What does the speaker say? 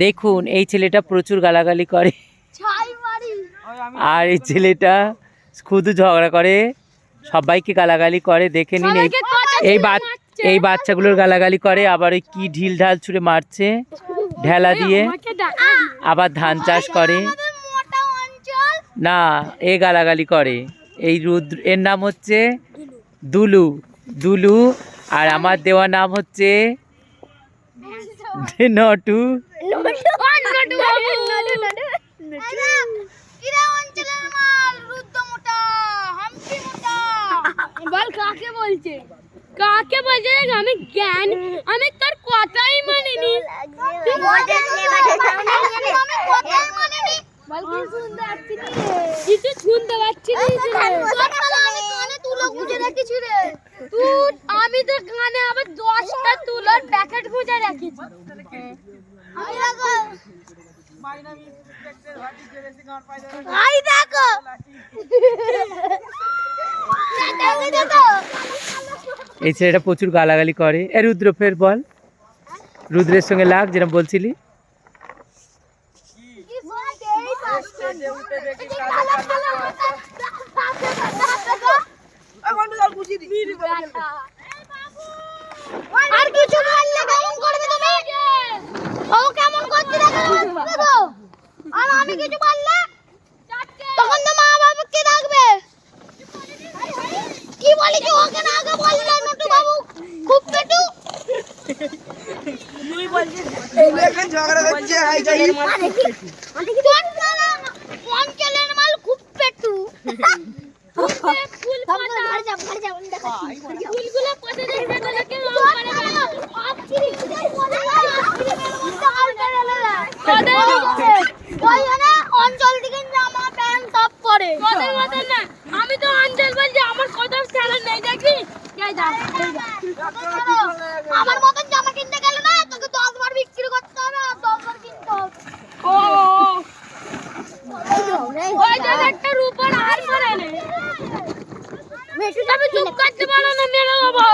দেখুন এই ছেলেটা প্রচুর গালাগালি করে, আর এই ছেলেটা শুধু ঝগড়া করে, সবাইকে গালাগালি করে। দেখে নিন এই বাচ্চাগুলোর গালাগালি করে, আবার ওই কি ঢিল ঢাল ছুঁড়ে মারছে ঢেলা দিয়ে, আবার ধান চাষ করে না, এ গালাগালি করে। এই রুদ্র, এর নাম হচ্ছে দুলু, দুলু, আর আমার দেওয়া নাম হচ্ছে নটু। কাকে বলছে আমি জ্ঞান, আমি তোর কথাই মানিনি, কিছু শুনতে পাচ্ছি আমি তো কানে আবার 10টা তুলার প্যাকেট গুঁজে রেখেছি। এই ছেলেটা প্রচুর গালাগালি করে। এ রুদ্র ফের বল, রুদ্রের সঙ্গে লাগ যেরকম বলছিলি। আর কিছু বললে কেমন করবে তুমি? ও কেমন করতে দেখো, আর আমি কিছু বললে তখন তো মা বাবা কে ডাকবে। কি বলি যে ওকে না আগে বললে নটু বাবু খুব পেটু, তুই বলছিস এই এখন ঝগড়া করছে আই যাই কোন চলেন মাল খুব পেটু। ফুল পাতা ঘর যা দেখো ফুলগুলো পচে যাচ্ছে তোকে রং করে গেল আপনি অঞ্চল থেকে জামা প্যান্ট সব করে না, আমি তো অঞ্চল বলছি আমার কত ছেলে নেই দেখি আমার মতন জামা কিনতে গেলে না তোকে 10 বার বিক্রি করতে হবে আর 10 বার কিনতে হবে। ওই যে একটা রূপার হার মারে নে মেশু যাবে চুপ করতে পারো না মেরে দেবো।